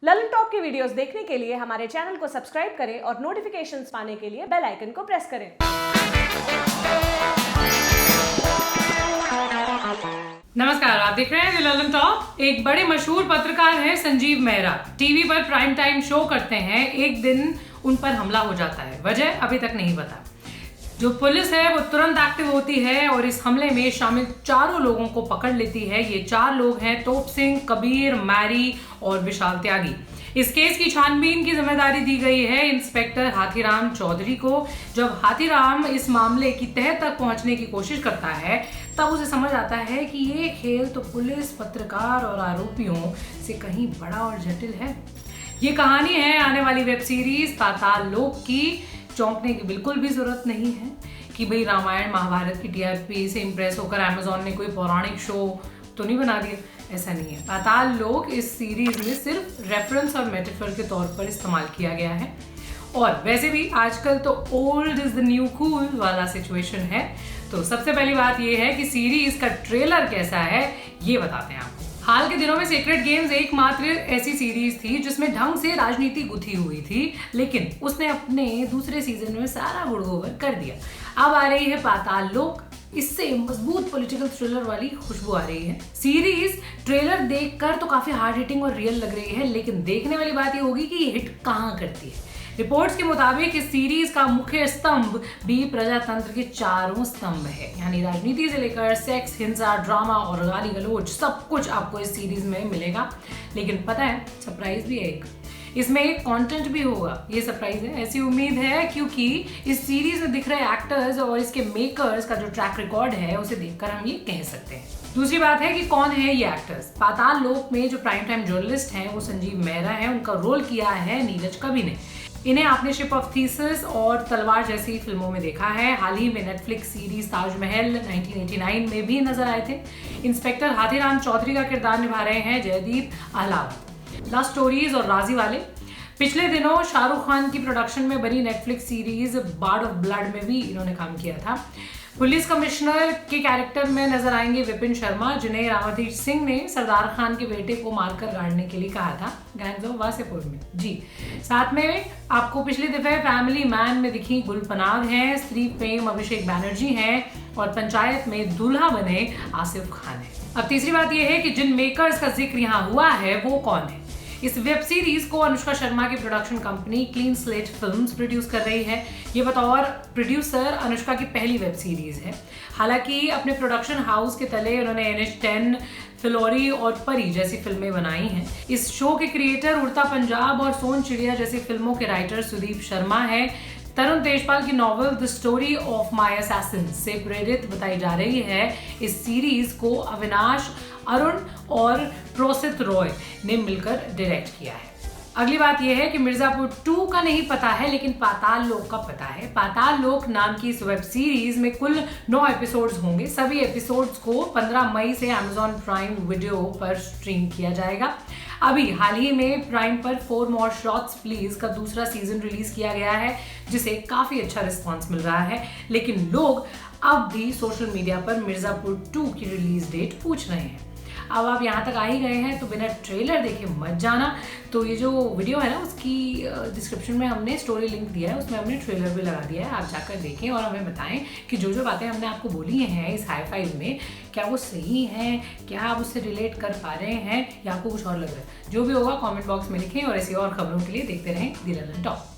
Lalan top की videos देखने के लिए हमारे चैनल को सब्सक्राइब करें और नोटिफिकेशंस पाने के लिए बेल आइकन को प्रेस करें। नमस्कार, आप देख रहे हैं ललन टॉप। एक बड़े मशहूर पत्रकार हैं संजीव मेहरा, टीवी पर प्राइम टाइम शो करते हैं। एक दिन उन पर हमला हो जाता है, वजह अभी तक नहीं पता। जो पुलिस है वो तुरंत एक्टिव होती है और इस हमले में शामिल चारों लोगों को पकड़ लेती है। ये 4 लोग हैं, तोप सिंह, कबीर, मैरी और विशाल त्यागी। इस केस की छानबीन की जिम्मेदारी दी गई है इंस्पेक्टर हाथीराम चौधरी को। जब हाथीराम इस मामले की तह तक पहुंचने की कोशिश करता है तब उसे समझ आता है कि ये खेल तो पुलिस, पत्रकार और आरोपियों से कहीं बड़ा और जटिल है। ये कहानी है आने वाली वेब सीरीज पाताल लोक की। चौंकने की बिल्कुल भी जरूरत नहीं है कि भाई रामायण महाभारत की टीआरपी से इंप्रेस होकर अमेजोन ने कोई पौराणिक शो तो नहीं बना दिया। ऐसा नहीं है। पाताल लोक इस सीरीज में सिर्फ रेफरेंस और मेटाफर के तौर पर इस्तेमाल किया गया है। और वैसे भी आजकल तो old is the new cool वाला सिचुएशन है। तो सबसे पहली बात यह है कि सीरीज का ट्रेलर कैसा है ये बताते हैं आपको। हाल के दिनों में सीक्रेट गेम्स एकमात्र ऐसी सीरीज थी जिसमें ढंग से राजनीति गुथी हुई थी, लेकिन उसने अपने दूसरे सीजन में सारा गुड़गोबर कर दिया। अब आ रही है पाताल लोक। इससे मजबूत पॉलिटिकल थ्रिलर वाली खुशबू आ रही है। सीरीज ट्रेलर देखकर तो काफी हार्ड हिटिंग और रियल लग रही है, लेकिन देखने वाली बात ये होगी कि ये हिट कहाँ करती है। रिपोर्ट्स के मुताबिक इस सीरीज का मुख्य स्तंभ भी प्रजातंत्र के चारों स्तंभ है, यानी राजनीति से लेकर सेक्स, हिंसा, ड्रामा और गाली गलौज सब कुछ आपको इस सीरीज में मिलेगा। लेकिन पता है सरप्राइज भी है एक, इसमें एक कंटेंट भी होगा। ये सरप्राइज है, ऐसी उम्मीद है क्योंकि इस सीरीज में दिख रहे एक्टर्स और इसके मेकर्स का जो ट्रैक रिकॉर्ड है उसे देखकर हम ये कह सकते हैं। दूसरी बात है कि कौन है ये एक्टर्स। पाताल लोक में जो प्राइम टाइम जर्नलिस्ट हैं वो संजीव मेहरा है। उनका रोल किया है नीरज कवि ने। इन्हें आपने शिप ऑफ थीसिस और तलवार जैसी फिल्मों में देखा है। हाल ही में नेटफ्लिक्स सीरीज ताजमहल 1989 में भी नजर आए थे। इंस्पेक्टर हाथीराम चौधरी का किरदार निभा रहे हैं जयदीप अहलावत। लव स्टोरीज और राजी वाले। पिछले दिनों शाहरुख खान की प्रोडक्शन में बनी Netflix series Bard of Blood में भी इन्होंने काम किया था। पुलिस कमिश्नर के कैरेक्टर में नजर आएंगे विपिन शर्मा, जिन्हें रामाधीर सिंह ने सरदार खान के बेटे को मारकर गाड़ने के लिए कहा था गैंग्स ऑफ वासेपुर में। जी, साथ में आपको पिछले दफे फैमिली मैन में दिखी गुलपनाग हैं, स्त्री प्रेम अभिषेक बैनर्जी हैं और पंचायत में दूल्हा बने आसिफ खान है। अब तीसरी बात यह है कि जिन मेकर्स का जिक्र यहाँ हुआ है वो कौन है। इस वेब सीरीज को अनुष्का शर्मा की production company clean slate films produce कर रही है। ये बतौर प्रोड्यूसर अनुष्का की पहली वेब सीरीज है। हालांकि अपने प्रोडक्शन हाउस के तले उन्होंने NH10, फिलौरी और परी जैसी फिल्में बनाई हैं। इस शो के क्रिएटर उड़ता पंजाब और सोन चिड़िया जैसी फिल्मों के राइटर सुदीप शर्मा है। तरुण तेजपाल की novel the story of my assassin से प्रेरित बताई जा रही है। इस सीरीज को अविनाश, अरुण और प्रोसित रॉय ने मिलकर डायरेक्ट किया है। अगली बात यह है कि मिर्जापुर 2 का नहीं पता है, लेकिन पाताल लोक का पता है। पाताल लोक नाम की इस वेब सीरीज में कुल 9 एपिसोड्स होंगे। सभी एपिसोड्स को 15 मई से Amazon प्राइम वीडियो पर स्ट्रीम किया जाएगा। अभी हाल ही में प्राइम पर 4 मोर शॉट्स प्लीज का दूसरा सीजन रिलीज किया गया है, जिसे काफी अच्छा रिस्पॉन्स मिल रहा है। लेकिन लोग अब भी सोशल मीडिया पर मिर्जापुर 2 की रिलीज डेट पूछ रहे हैं। अब आप यहाँ तक आ ही गए हैं तो बिना ट्रेलर देखे मत जाना। तो ये जो वीडियो है ना उसकी डिस्क्रिप्शन में हमने स्टोरी लिंक दिया है, उसमें हमने ट्रेलर भी लगा दिया है। आप जाकर देखें और हमें बताएं कि जो जो बातें हमने आपको बोली हैं इस हाई फाइव में क्या वो सही हैं, क्या आप उससे रिलेट कर पा रहे हैं या आपको कुछ और लग रहा है। जो भी होगा कॉमेंट बॉक्स में लिखें और ऐसी और खबरों के लिए देखते रहें द ललन टॉप।